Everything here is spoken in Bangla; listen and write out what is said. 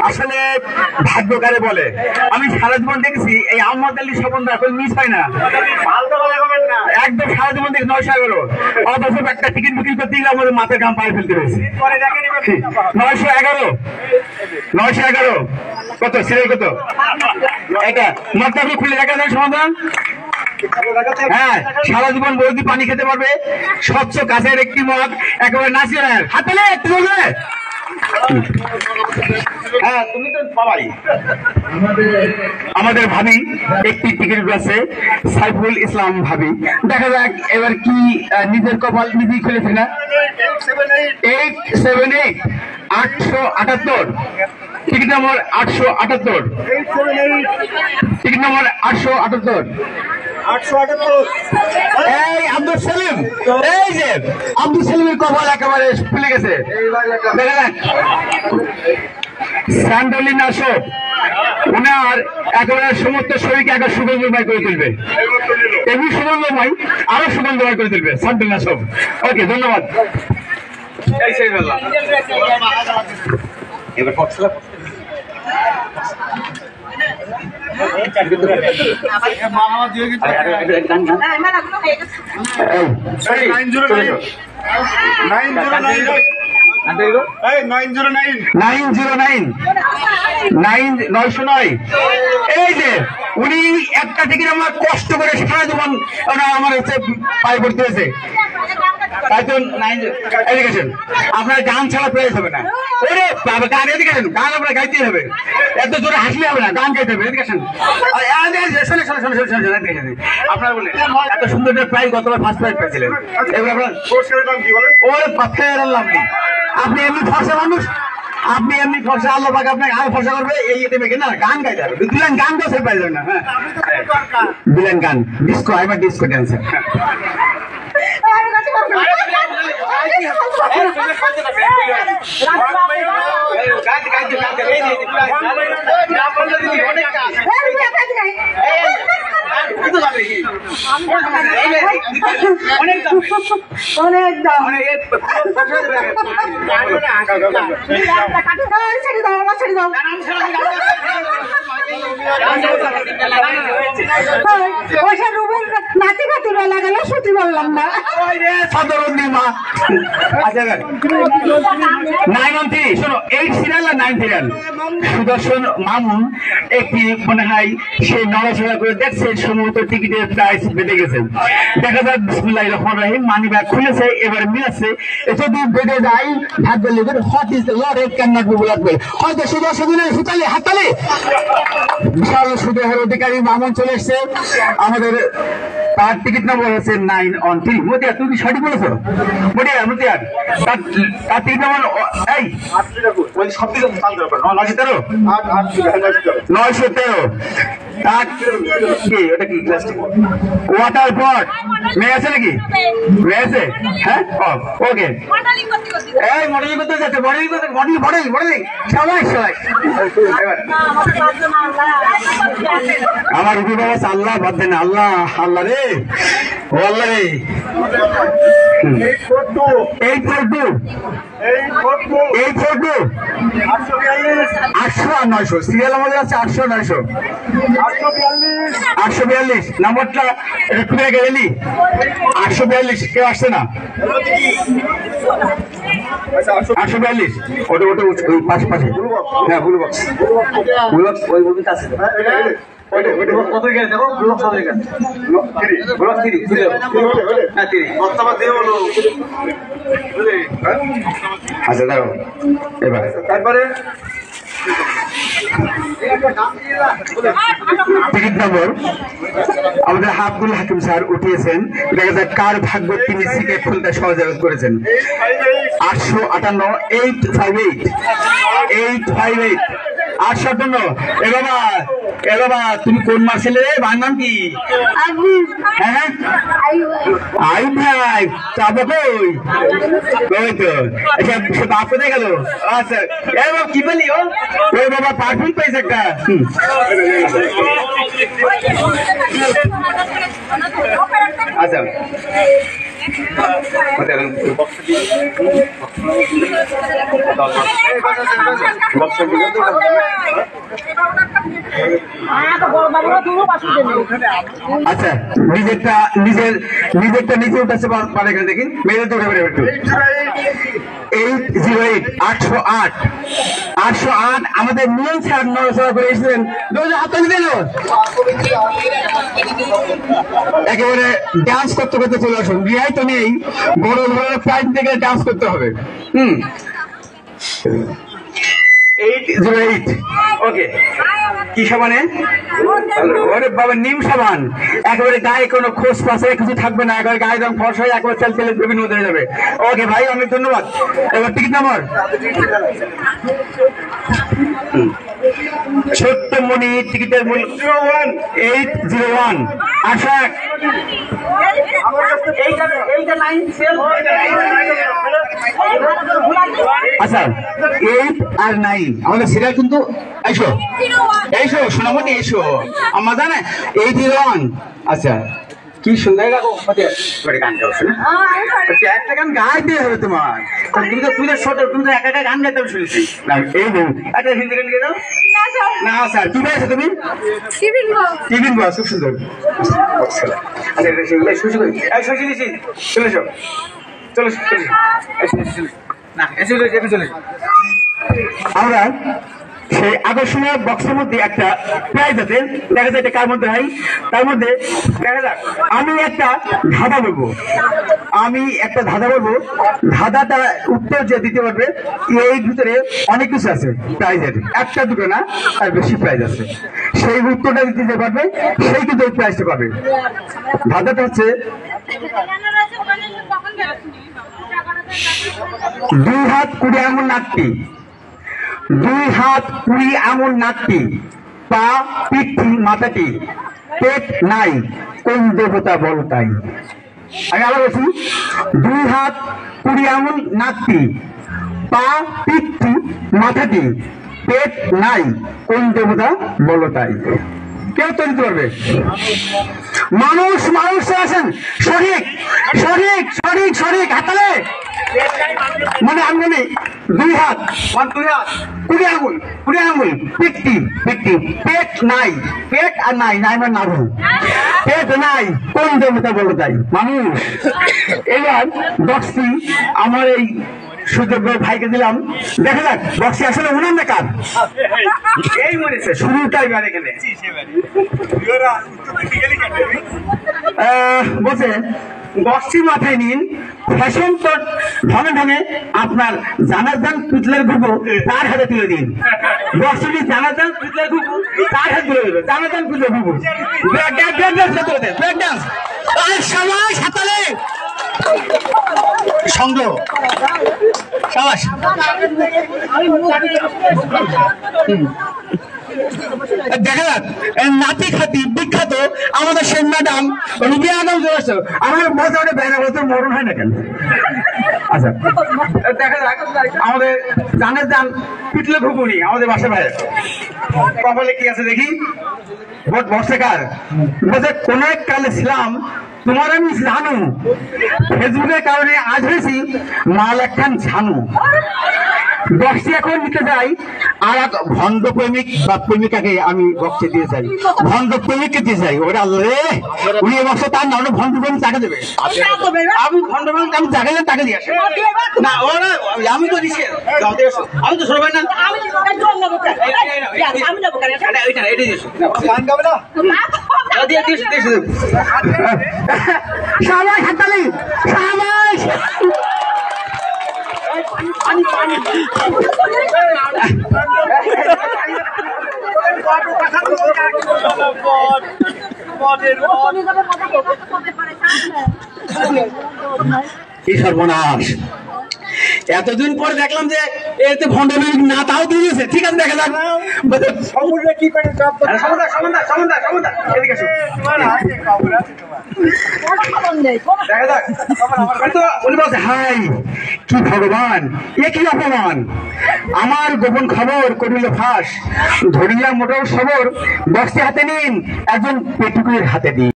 আসলে ভাগ্যকারে বলে আমি সারা জীবন দেখেছি এই আহমদ আলী সম্বন্ধে এখন মিস হয় না, একদম সারা জীবন দেখি 911 অথচ একটা টিকিট বুকিং করতে গেলে আমাদের মাথার গাম পায়ে ফেলতে হয়েছে। 911 কত সিরিয়াল কত এটা মাথা খুলে দেখা যায় সমাধান। হ্যাঁ, সারা জীবন বৌদি পানি খেতে পারবে, স্বচ্ছ কাছের একটি মগ একেবারে নাচিয়ে নেয় হাতে একটু বলবে। হ্যাঁ, তুমি তো বাবাই আমাদের ভাবি একটি টিকিট আছে সাইফুল ইসলাম ভাবি। দেখা যাক এবার কি নিজের কপাল নিজেই খুলেছে না। 878 878 টিকিট নম্বর 878 টিকিট নম্বর 878 এই আব্দুল সেলিম, এই যে আব্দুল সেলিমের কপাল একেবারে খুলে গেছে। দেখা যাক স্যান্ডলিন আসক ওনার একেবারে সমস্ত শরীরকে একবার সুগন্ধময় করে তুলবে, এমনি সুগন্ধময় আরো সুগন্ধময় করে তুলবে স্যান্ডলিন আসক। ওকে, ধন্যবাদ। এবার এই যে উনি একটা টিকিট আমার কষ্ট করে সারা জীবন আমার হচ্ছে পায়ে পড়তে হয়েছে। আপনার গান ছাড়া প্রাইজ হবে না। ওরে গান এদিকেছেন, গান আপনার গাইতে হবে, এত জোরে হাসলে হবে না, গান গাইতে হবে। এদিকেছেন আপনার বলে এত সুন্দর প্রাইজ গতবার ফার্স্ট প্রাইজ পেয়েছিলেন। এবার আপনার ওরে ফের আনলাম আপনি এমনি ফর্সা মানুষ, আপনি এমনি ফর্সা আল্লাহ পাক আপনাকে আরো ফর্সা করবে। এই এতে মেখে না গান গাইতে হবে, দিলেন গান তো সে পাই যাবে না। হ্যাঁ, দিলেন গান ডিস্কো, এবার ডিস্কো ড্যান্সার। সুদর্শন মামুন একটি মনে হয় সে নড়াচড়া করে দেখছে সম্ভবত টিকিটের প্রাইস বেড়ে গেছে। দেখা যাক বিসমিল্লাহির রহমানির রহিম, মানি ব্যাগ খুলেছে, এবার মিলাচ্ছে। যদি বেড়ে যায় ভাগ্য লিখবেন what is the Lord it can not be blocked. হয়তো সুদর্শনের সুতালি হাততালি বিশাল সুদের অধিকারী মামুন চলে এসছে আমাদের। তার টিকিট নম্বর হচ্ছে 913। মতিয়া তুমি সঠিক বলেছো, মতিয়া মতিয়ার তার টিকিট নম্বর এই সব থেকে 913 ওটা কি ওয়াটার পট মেয়ে আছে নাকি? মেয়ে আছে? হ্যাঁ, ওকে। এই মডেলিং করতে যাচ্ছে, মডেলিং সবাই সবাই আমার রুবি বাবা আল্লাহ বাদ দেন, আল্লাহ আল্লাহ রে ও আল্লাহ রে। 842 800 আর 900 সিরিয়াল আমাদের আছে। 800 900 842 নাম্বারটা একটু আগে এলি 842 কেউ আসছে না। 842 ওটা ওটা ওই পাশে পাশে। হ্যাঁ, ব্লু বক্স ওই মুভিতে আছে। কত গেলে দেখো ব্লু বক্স কত গেলে ব্লক 3 হ্যাঁ 3 বর্তমান দিয়ে বলো। আচ্ছা দাও এবার তারপরে টিকিট নম্বর আমাদের আব্দুল হাকিম স্যার উঠিয়েছেন। দেখা যায় কার ভাগ্য তিনি সিটে খুলতে সহযোগিতা করেছেন। 858 858 858। এ বাবা তুমি কোন মাসেলে রে? ভাই নাম কি? হ্যাঁ আই ভাই চাপা কই তো সে বাপ কোথায় গেল? আচ্ছা এ বাবা কি বলি ও ওই বাবা পারফিউম পাইছে একটা। আচ্ছা আচ্ছা নিজেরটা নিজে উঠাচ্ছে পারে এখানে দেখি মেয়েদের তো উঠে একটু 808 808 808 আমাদের নিয়ম স্যার নড়াচড়া করে এসেছিলেন হাত দিল একেবারে ডান্স করতে করতে চলে আসুন রিহাই তো নেই বড় ধরনের প্রাইজ থেকে ডান্স করতে হবে 808 ওকে কি সাবানে ওরে বাবা নিম সাবান একেবারে গায়ে কোনো খোঁজ পাশে কিছু থাকবে না একেবারে গায়ে রং ফর্স হয়ে একেবারে তেল তেলে বিভিন্ন হয়ে যাবে ওকে ভাই অনেক ধন্যবাদ এবার টিকিট নাম্বার ছোট্ট মনি টিকিটের মূল্য 801 আশা আচ্ছা 8 আর 9 আমাদের সিরিয়াল কিন্তু এসো এসো সোনামণি এসো আমার জানে 801 আচ্ছা কি সুন্দর গান গাও একটা গান গাইতে হবে তোমার তুমি তো ছোট তুমি তো একা গান গাইতে হবে শুনেছি এই একটা হিন্দি গান গিয়ে দাও না স্যার কি গাইছো তুমি টিফিন বস খুব সুন্দর আচ্ছা চলে এসো চলে না এসে চলে আমরা সেই আকর্ষণীয় বক্সের মধ্যে একটা প্রাইজ আছে দেখা যায় এটা কার মধ্যে হয় তার মধ্যে দেখা যাক আমি একটা ধাঁধা বলবো ধাঁধাটা উত্তর যে দিতে পারবে এই ভিতরে অনেক কিছু আছে প্রাইজের একটা দুটো না আর বেশি প্রাইজ আছে সেই উত্তরটা দিতে পারবে সেই কিন্তু ওই প্রাইজটা পাবে ধাঁধাটা হচ্ছে 2 হাত 20 আঙুল নাকটি 2 হাত 20 আঙুল নাকটি পা পিঠি মাথাটি পেট নাই কোন দেবতা বল তাই আমি আবার বলছি 2 হাত 20 আঙুল নাকটি পা পিঠি মাথাটি পেট নাই কোন দেবতা বল তাই কেউ তো দিতে পারবে মানুষ আছেন সঠিক সঠিক সঠিক সঠিক হাতালে মানে আমি বলি 2 হাত 20 আঙুল পিঠি পেট নাই পেট আর নাই মানে না বল পেট নাই কোন দেবতা বলো তাই মানুষ এবার বক্সটি আমার এই সুযোগ্য ভাইকে দিলাম দেখা যাক বক্সি আসলে উনার না কার এই মনেছে শুরুটাই বারে গেলে বলছে বক্সি মাথায় নিন ফ্যাশন তো ঢঙে আপনার জানাজান পুতলের ঘুঘু তার হাতে তুলে দিন বক্সটি জানাজান পুতলের ঘুঘু তার হাতে তুলে দেবে জানাজান পুতলের ঘুঘু ব্রেক ডান্স আর সবাই সাঁতালে সংগ্রহ সাবাস দেখা যাক নাতি খাতি বিখ্যাত আমাদের সেন ম্যাডাম রুবিয়া আদম চলে আমার মজা ওটা ব্যানা বলতে মরণ হয় না কেন আচ্ছা দেখা যাক আমাদের জানের জান পিটলে ঘুগুনি আমাদের বাসা ভাইয়ের কপালে কি আছে দেখি বর্ষাকার বলছে কোন এক কালে ছিলাম তোমার আমি জানু ফেসবুকের কারণে আজ হয়েছি মাল একখান ছানু বক্সি এখন নিতে যাই আর এক ভণ্ড প্রেমিক বা প্রেমিকাকে আমি বক্সে দিয়ে যাই ভণ্ড প্রেমিককে দিয়ে যাই ওরা রে উনি বক্সে তার না ওটা ভণ্ড প্রেমিক টাকা দেবে আমি ভণ্ড প্রেমিক আমি টাকা দেন টাকা দিয়ে আসি না ওরা আমি তো দিচ্ছি আমি তো শোনাবেন না সবাই হাততালি সবাই কি সর্বনাশ এতদিন পরে দেখলাম যে এতে ভণ্ডামি না তাও দিয়েছে ঠিক আছে দেখা যাক সমুদ্রে কি করে হাই কি ভগবান এ কি অপমান আমার গোপন খবর করিল ফাঁস ধরিয়া মোটর সবর বক্সে হাতে নিন একজন পেটুকুয়ের হাতে দিন